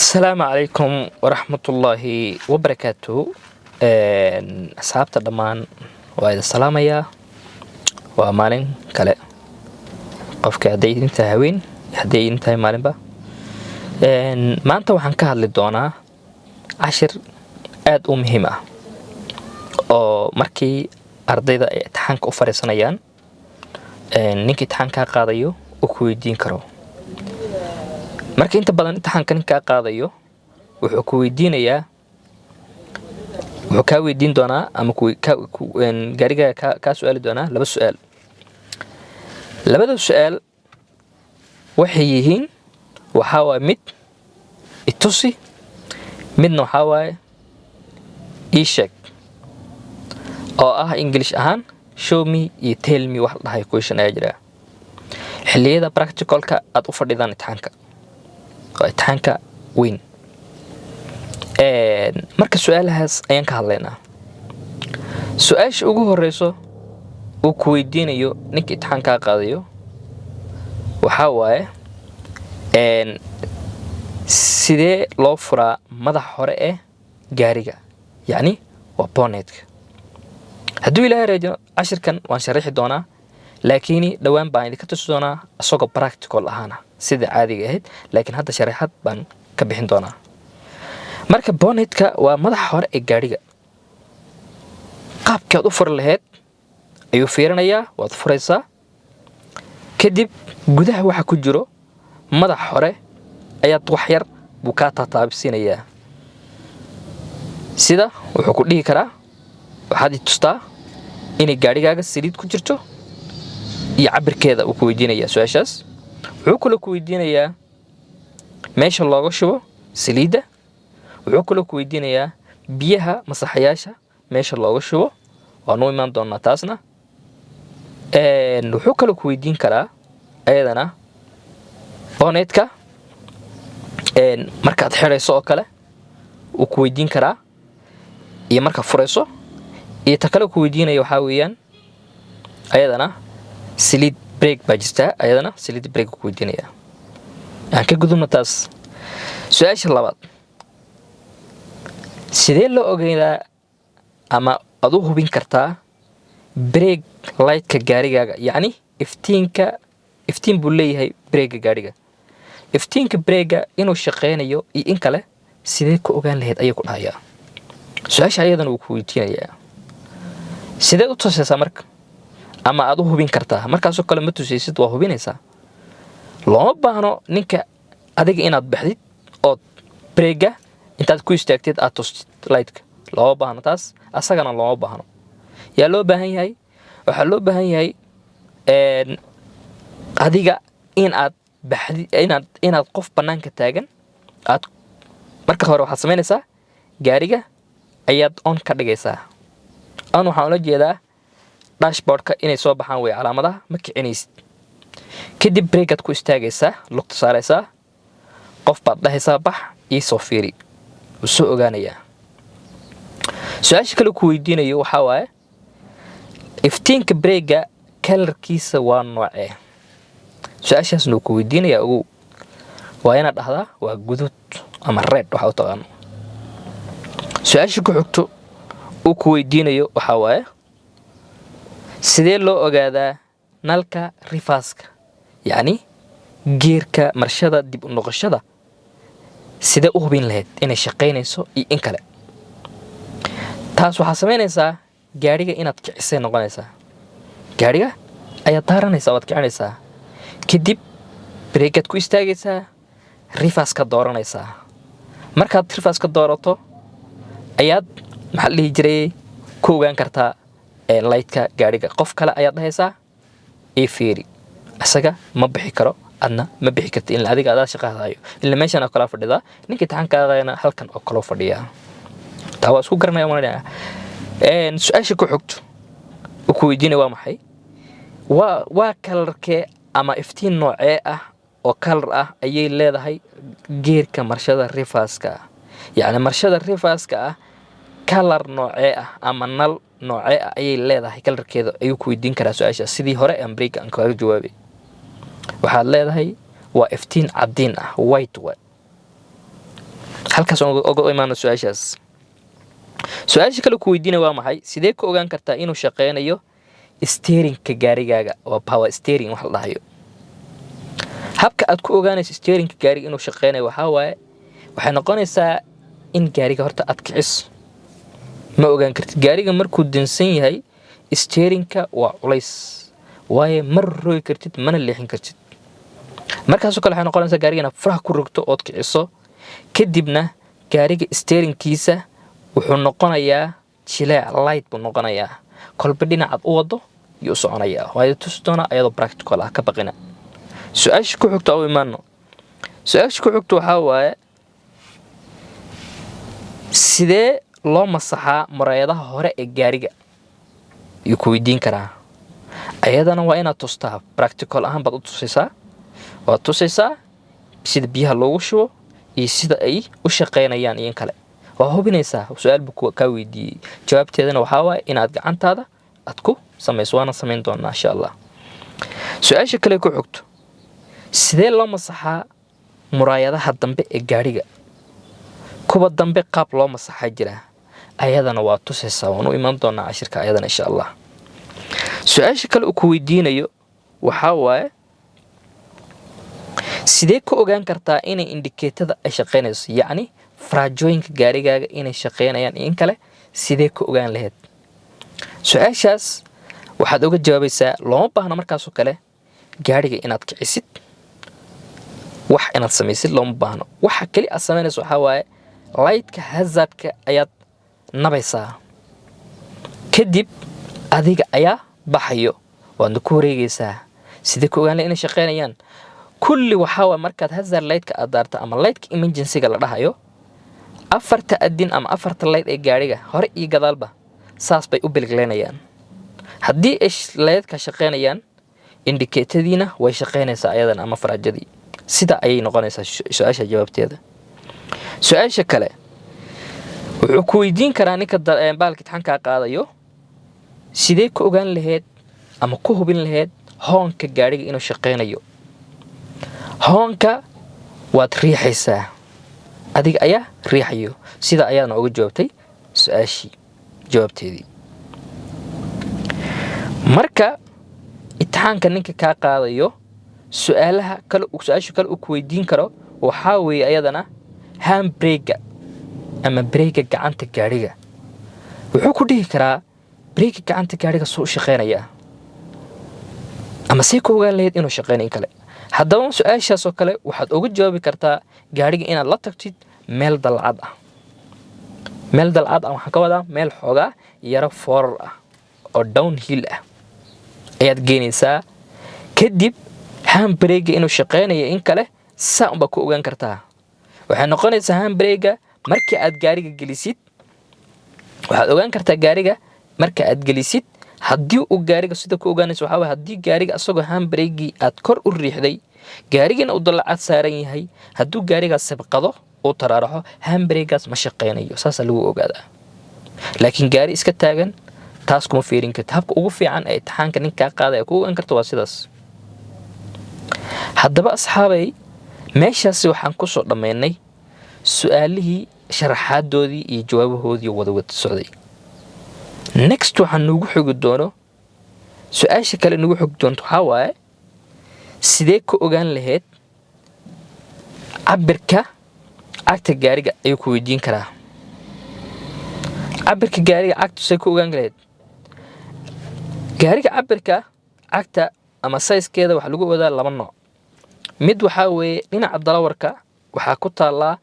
السلام عليكم ورحمة الله وبركاته. أصحابتا دمان waa idin salaamayaa. waa maalin kale qofka hadday idin tahay haween hadday idin tahay maalinba. maanta waxaan ka hadli doonaa cashir aad u muhiim ah oo markii ardayda ay imtixaanka u fariisanayaan ninkii imtixaanka qaadayo uu ku weydiin karo. marka inta badan imtixaanka ninka qaadayo wuxuu ku weydiinayaa wuxuu ka weydiin doonaa ama gaariga ka su'aali doonaa laba su'aal. labada su'aal waxay yihiin waxa waa mid itusi midna waxa waa ii sheeg oo ah English ahaan show me iyo tell me wax dhahay question ayaa jira. xilliyada practicalka aad u fadhidaan imtixaanka oo imtixaanka weyn marka su'aalahaas ayaan ka hadlaynaa. su'aasha ugu horeyso uu ku weydiinayo ninka imtixaanka qaadayo waxa waaye sidee loo furaa madax hore ee gaariga, yacni waa bonnetka. hadduu ilaahay raajo cashirkan waan sharaxi doonaa, laakiin dhawaan baan idinka tusi doonaa asagoo practical ahaana sida caadiga ahayd, laakiin hadda sharaxaad baan ka bixin doonaa. marka bonnetka waa madaxa hore ee gaariga. qaabkii aad u furi lahayd ayuu fiirinayaa, waad furaysaa. kadib gudaha waxa ku jiro madaxa hore ayaad wax yar buu ka taataabsiinayaa. sida wuxuu ku dhihi karaa waxaad i tustaa inay gaarigaaga saliid ku jirto iyo cabirkeeda uu ku weydiinayaa su'aashaas. wuxuu kale ku weydiinayaa meesha looga shubo saliidda. wuxuu kale ku weydiinayaa biyaha masaxayaasha meesha looga shubo, waanu imaan doonaa taasna. wuxuu kale ku weydiin karaa ayadana bonnetka markaad xirayso oo kale uu ku weydiin karaa, iyo marka furayso. iyo ta kale ku weydiinaya waxaa weeyaan ayadana saliid break baa jirtaa, ayadana saliid break ku weydiinaya. aan ka gudubno taas. su'aasha labaad, sidee loo ogaadaa ama aad u hubin kartaa break lightka gaarigaaga, yacni iftiin buu leeyahay breega gaariga. iftiinka breega inuu shaqeynayo iyo in kale sidee ku ogaan lahayd ayay ku dhahayaa. su'aasha ayadana uu ku weydiinayaa sideed u tusaysaa marka ama aad u hubin kartaa. markaasoo kale ma tusaysid, waa hubinaysaa. looma baahno ninka adiga inaad baxdid ood breega intaad ku istaagtid aad tustid lightka, looma baahno taas. asagana looma baahno. yaa loo baahan yahay? waxaa loo baahan yahay adiga inaad baxdid, inaad qof bannaanka taagan aad marka hore waxaad samaynaysaa gaariga ayaad on ka dhigaysaa. on waxaan ula jeedaa dashboardka inay soo baxaan way calaamadaha ma kicinaysid. kadib breakaad ku istaagaysaa, lugta saaraysaa, qof baad dhahaysaa bax ii soo fiiri, wuu soo ogaanayaa. su-aasha kale ku weydiinayo waxaa waaye iftiinka breega kalarkiisa waa noocee. su-aashaasna uu ku weydiinayaa ogow waa inaad dhahdaa waa guduud ama red waxa u taqaano. su-aasha ku xigto uu ku weydiinayo waxaa waaye sidee loo ogaadaa nalka reverse-ka, yacni geerka marshada dib u noqoshada sidee u hubin lahayd inay shaqaynayso iyo in kale. taas waxaa samaynaysaa gaariga inaad kicisay noqonaysaa. gaariga ayaad daaranaysaa, waad kicinaysaa. kadib breakaad ku istaagaysaa, reverse-ka dooranaysaa. markaad reverse-ka doorato ayaad maxaa la dhihi jiray ku ogaan kartaa lightka gaariga. qof kale ayaad dhahaysaa ii fiiri, isaga ma bixi karo, adna ma bixi karti in adiga adaa shaqaadayo. ila meeshan oo kala fadhidaa, ninka imtixaankaadana halkan oo kala fadhiyaa. taa waa isku garanaya maanaya. su-aasha ku xigto uu ku weydiinaya waa maxay? waa kalarkee ama iftiin noocee ah oo kalar ah ayay leedahay geerka marshada reverse-ka, yacni marshada reverse-ka ah kalar noocee ah ama nal noocee ah ayay leedahay kalarkeeda ayuu ku weydiin karaa. su-aasha sidii hore aan break aan kaga jawaabay waxaad leedahay waa iftiin cadiin ah, white way. halkaas uga imaano su'aashaas. Su'aasha kale ku weydiina waa maxay? Sidee ku ogaan kartaa inuu shaqeynayo steering-ka gaarigaaga oo power steering wax la dhahayo? habka aad ku ogaanayso steering-ka gaariga inuu shaqeynayo waxaa waaye waxay noqonaysaa in gaariga horta aad kiciso. ma ogaan kartid gaariga markuu dansan yahay steering-ka waa culays waaye mar rogi kartid mana leexin kartid. markaasoo kale waxay noqonaysaa gaariga inaad faraha ku rogto ood kiciso kadibna gaariga steering-kiisa wuxuu noqonayaa jileec light buu noqonayaa kolba dhinacaad u wado iyo u soconayaa. waayo tusi doona ayadoo practical ah ka baqina. su'aasha ku xigta oo imaano. su'aasha ku xigta waxaa waaye sidee loo masaxaa muraayadaha hore ee gaariga? iyo ku weydiin karaa. ayadana waa inaad tustaa practical ahaan baad u tusaysaa. waad tusaysaa sida biyaha loogu shubo iyo sida ay u shaqeynayaan iyo kale. waa hubinaysaa su'aal buu ka weydiiyey jawaabteedana waxaa waaye inaad gacantaada aad ku samayso. waana samayn doonaa insha Allah. su'aasha kale ku xigto sidee loo masaxaa muraayadaha dambe ee gaariga? kuwa dambe qaab loo masaxaa jira ayadana waa tusaysaa. waan u imaan doonaa cashirka ayadana insha Allah. su'aasha kale uu ku weydiinayo waxaa waaye sidee ku ogaan kartaa inay indikeetada ay shaqeynayso yacni faraajooyinka gaarigaaga inay shaqeynayaan in kale sidee ku ogaan lahayd? su'aashaas waxaad uga jawaabaysaa looma baahna markaasoo kale gaariga inaad kicisid wax inaad samaysid looma baahno. waxa kali aad samaynayso waxaa waaye lightka hazardka ayaad nabaysaa kadib adiga ayaa baxayo waadna ku wareegaysaa. sidee ku ogaan lahayd inay shaqeynayaan? kulli waxaa waaye markaad hazard lightka aad daarto ama lightka emergency-ga la dhahayo afarta adin ama afarta light ee gaariga hore iyo gadaalba saas bay u bilgleynayaan. haddii ay lightka shaqeynayaan indicatadiina way shaqeynaysaa ayadan ama faraajadii. sida ayay noqonaysaa su'aasha jawaabteeda. su'aasha kale wuxuu ku weydiin karaa ninka baalka imtixaanka qaadayo sidee ku ogaan lahayd ama ku hubin lahayd hoonka gaariga inuu shaqeynayo? hoonka waad riixaysaa adiga ayaa riixayo. sida ayaadna uga jawaabtay su'aashii jawaabteedii. marka imtixaanka ninka kaa qaadayo su'aasha kale uu ku weydiin karo waxaa weeye ayadana handbrake ama brake gacanta gaariga. wuxuu ku dhihi karaa brake gacanta gaariga soo shaqeynaya ama see ku ogaan lahayd inuu shaqeynayo kale. haddaba su'aashaas oo kale waxaad uga jawaabi kartaa gaariga inaad la tagtid meel dalcad ah. meel dalcad ah waxaan ka wadaa meel xoogaa yaro foorar ah oo downhill ah ayaad geynaysaa kadib handbrake inuu shaqeynayo in kale saa unbaa ku ogaan kartaa. waxay noqonaysaa handbrake markii aad gaariga gelisid waxaad ogaan kartaa gaariga marka aad gelisid haddii uu gaariga sida ku ogaanayso waxaa waaye haddii gaariga asagoo handbrake aad kor u riixday gaarigana uu dalcad saaran yahay hadduu gaarigaas sabqado uu taraaraxo handbrake-gaas ma shaqeynayo. saasaa lagu ogaadaa. laakiin gaari iska taagan taas kuma fiirin karta. habka ugu fiican ee imtixaanka ninkaa qaada ee ku ogaan karta waa sidaas. haddaba asxaabay meeshaasi waxaan ku soo dhammaynay su'aalihii sharaxaadoodii iyo jawaabahoodii wada socday. next waxaan nugu xogi doono su'aasha kale nugu xogi doonto waxaa waaye sidee ku ogaan lahayd cabirka cagta gaariga ayuu ku weydiin karaa. cabirka gaariga cagtu say ku ogaan lahayd? gaariga cabirka cagta ama size-keeda waxaa lagu ogaadaa laba nooc. mid waxaa weeye dhinaca dalawarka waxaa ku taallaa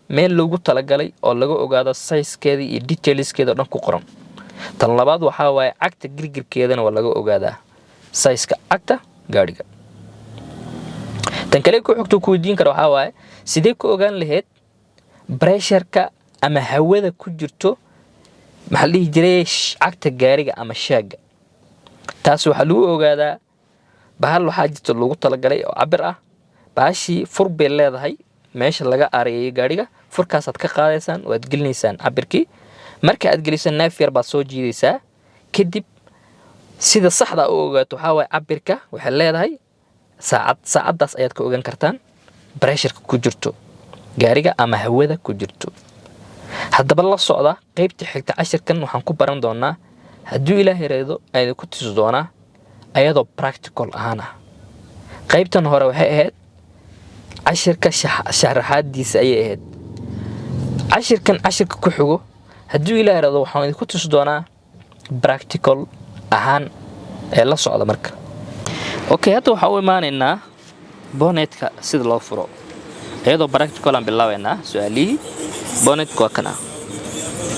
meel loogu talagalay oo laga ogaado size-keeda iyo detailskeeda oo dhan ku qoran. tan labaad waxaa waaye cagta girgirkeedana waa laga ogaadaa size-ka cagta gaariga. tan kale ku xigto ku weydiin kara waxaa waaye sidee ku ogaan lahayd pressure-ka ama hawada ku jirto maxaa la dhihi jiray cagta gaariga ama shaaga? taas waxaa lagu ogaadaa bahal waxaa jirta loogu talagalay oo cabir ah. bahashii fur bay leedahay meesha laga aareeyay gaariga. furkaasaad ka qaadaysaan waad gelinaysaan cabirkii. marka aad gelisaan neef yar baad soo jiidaysaa kadib sida saxda u ogaato waxaa waaye cabirka waxay leedahay saacaddaas ayaad ka ogaan kartaan pressure-ka ku jirto. gaariga ama hawada ku jirto. haddaba la socda qaybta xigta cashirkan waxaan ku baran doonaa hadduu ilaahay yiraahdo ayaan ku tusi doonaa ayadoo practical ahaan ah. qaybtan hore waxay ahayd cashirka sharaxaadiisa ayay ahayd. cashirka ku xigo hadduu ilaahay yiraahdo waxaan ku tusi doonaa practical ahaan ee la socda marka. okay, hadda waxaan u imaanaynaa bonnetka sida loo furo ayadoo practical aan bilaabaynaa. su'aalihii bonnetka waa kana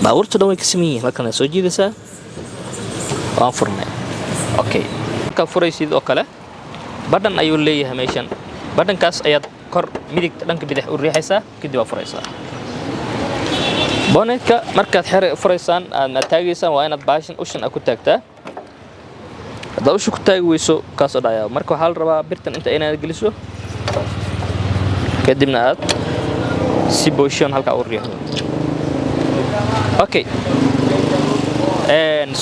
baabuurta dhan way ka sameeyeen markaan soo jiidaysaa waan furnay. okay, ka furaysid oo kale badhan ayuu leeyahay meeshan. badhankaas ayaad kor midigta dhanka bidix u riixaysaa kadib waa furaysaa. bonnetka markaad furaysaan aad taagaysaan waa inaad baashan ushan ku taagtaa. hadda usha ku taagi weyso kaasoo dhayaa marka waxaa la rabaa birtan inta inaad geliso kadibna aad si position halka u riixdo. okay,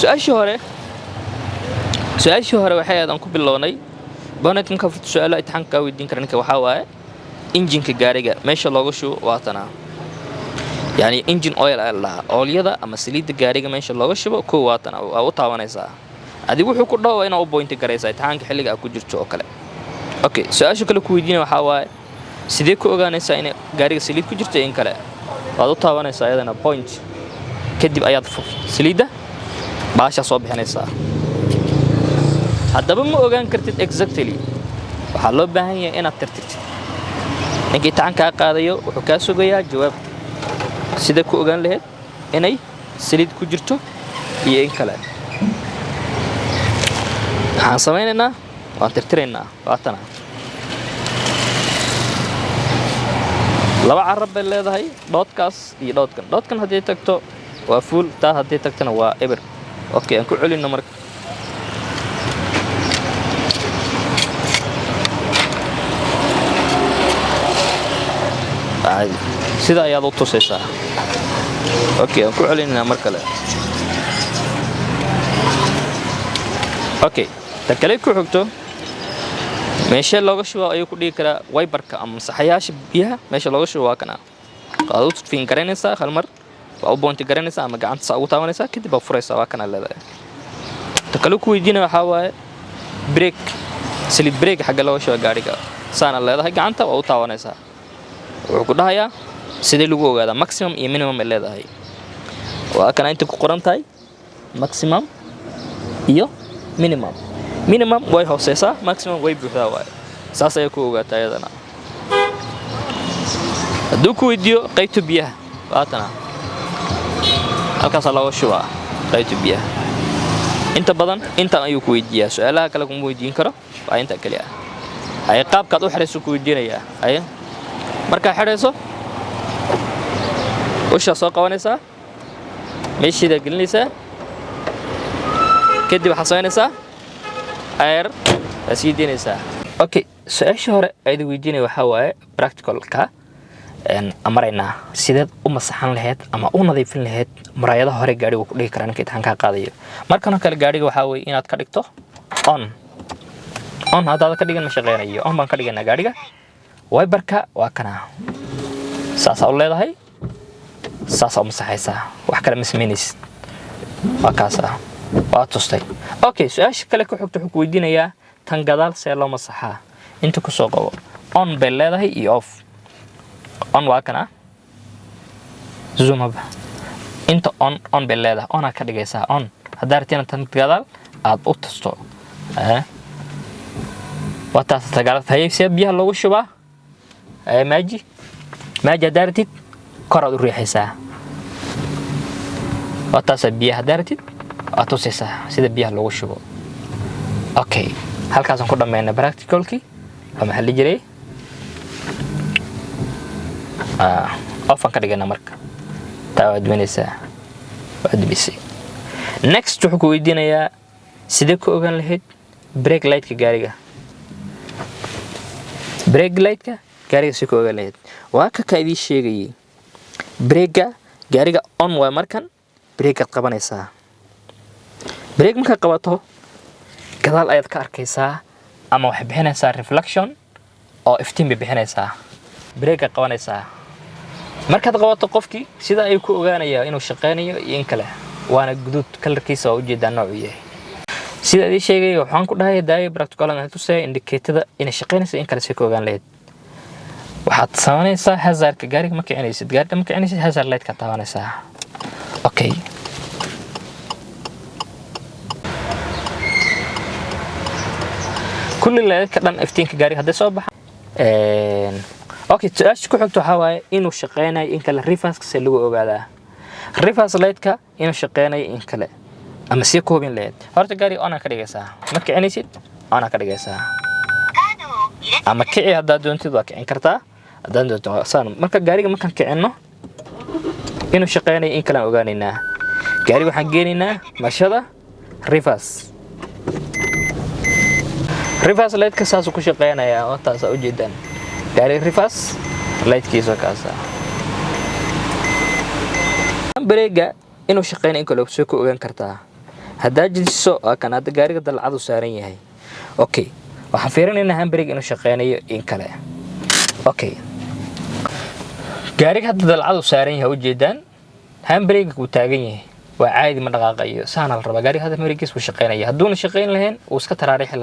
su'aashii hore waxay aad aan ku bilownay bonnet marka furto su'aalo imtixaanka weydiin kara ninka waxaa waaye injinka gaariga meesha looga shubo waa tana. yani engine oil ayaa la dhahaa oolyada ama saliidda gaariga meesha looga shubo kow waa tana waa u taabanaysaa. adigu wuxuu ku dhaw inaa u point garaysaa imtixaanka xilliga aad ku jirto oo kale. okay, su'aasha kale ku weydiinaya waxaa waaye sidee ku ogaanaysaa in gaariga saliid ku jirto in kale. waad u taabanaysaa iyadana point kadib ayaad saliidda baasha soo bixinaysaa. haddaba ma ogaan kartid exactly waxaa loo baahan yahay inaad tirtirtid. ninka imtixaanka qaadayo wuxuu kaa sugayaa jawaab sida ku ogaan lahayd inay saliid ku jirto iyo in kale. waxaan samaynaynaa waan tirtiraynaa waatana. laba carab bay leedahay dhoodkaas iyo dhoodkan. dhoodkan haddii tagto waa full taa haddii tagtana waa eber. okay, aan ku celino marka. sida ayaad u tusaysaa. okay, aan ku celinaa mar kale. okay, tan kale ku xigto meesha looga shubo ayuu ku dhigi karaa wiperka ama saxayaasha biyaha meesha looga shubo waa kana. qaado fiin garanaysaa hal mar waa u boonti garanaysaa ama gacanta saa ugu taabanaysaa kadib waa furaysaa waa kana leedahay. tan kale ku weydiinaya waxaa waaye brake slip brake xagga looga shubo gaariga saana leedahay gacanta waa u taabanaysaa. wuxuu ku dhahayaa sidee lagu ogaadaa maximum iyo minimum ay leedahay. waa kana inta ku qoran tahay maximum iyo minimum. minimum way hooseysaa maximum way buuxdaa waaye saas ayaa ku ogaataa iyadana. hadduu ku weydiiyo qaybta biyaha waatana halkaasaa looga shubaa qaybta biyaha. inta badan intaan ayuu ku weydiiyaa. su'aalaha kale kuma weydiin karo waa inta kali ah. ay qaabkaad u xirayso ku weydiinayaa. ay markaa xidhayso ushaa soo qabanaysaa meeshiidaa gelinaysaa kadib waxaad samaynaysaa air waa sii deynaysaa. okay, su'aashii hore ayada weydiinaya waxaa waaye practicalka amaraynaa sideed u masaxan lahayd ama u nadiifin lahayd muraayadaha hore gaariga ku dhigi karaa ninka imtixaanka qaadayo. markan kale gaariga waxaa weeye inaad ka dhigto on haddaad ka dhigan ma shaqeynayo. on baan ka dhigaynaa gaariga. wiperka waa kana saasaa u leedahay saasaa u masaxaysaa wax kale ma samaynaysid waa kaasa waa tustay. okay, su'aasha kale ku xigta wuxuu ku weydiinayaa tan gadaal see loo masaxaa. inta ku soo qabo on bay leedahay iyo off. on waa kana zoom up inta on bay leedahay on ka dhigaysaa on. haddaa rabtina tan gadaal aad u tusto waa taas tagaalad hay'aysa biyaha loogu shubaa. maaji haddaa rabtid kor aad u riixaysaa waa taas biyaha haddaa rabtid aad tusaysaa sida biyaha loogu shubo. okay, halkaasaan ku dhammaynaa practicalkii waa maxaa la jiray off aan ka dhiganaa marka taa waad duminaysaa waad dubisay. next wuxuu ku weydiinayaa sidee ku ogaan lahayd brake lightka gaariga. brake lightka gaariga si ku ogaan lahayd waa ka idii sheegayay. brake gaariga on waa markan brake aad qabanaysaa. brake markaad qabato gadaal ayaad ka arkaysaa ama waxay bixinaysaa reflection oo iftiin bay bixinaysaa. brake qabanaysaa markaad qabato qofkii sida ay ku ogaanayaa inuu shaqeynayo iyo in kale waana guduud kalarkiisa oo u jeedaa nooc yahay sida ay sheegay waxaan ku dhahay daayo practical aan tusay indicator in shaqeynaysa in kale si ku ogaan lahayd waxaad sameynaysaa hazardka gaariga markii inaysid gaariga markii inaysid hazard light ka taabanaysaa okay كل اللي كدن افتينك غاري هدا سو بخ اوكي تاش ku xigto waxa waaye inuu shaqeynayo in kale reverse si lagu ogaada reverse light-ka inuu shaqeynayo in kale ama si koobin leed horta gaari ona ka dhigaysaa marka inaysid ona ka dhigaysaa ama kii hada doontid waa kicin kartaa hadaan doonto saan marka gaariga markaan kicino inuu shaqeynayo in kale ogaanaynaa gaari waxaan geenaynaa mashada reverse reverse light ka saas ku shaqeynaya oo taas u jeedaan gaari reverse light kiisa kaasa brega inuu shaqeynayo in kale soo ku ogaan kartaa hadaa jidiso kan hada gaariga dalcad u saaran yahay okay waxaan fiirinaynaa handbrake inuu shaqeynayo in kale okay gaariga hada dalcad u saaran yahay u jeedaan handbrake ku taagan yahay waa caadi ma dhaqaaqayo saana la raba gaariga hada handbrake ku shaqeynaya haduuna shaqeyn lahayn uu iska taraarixi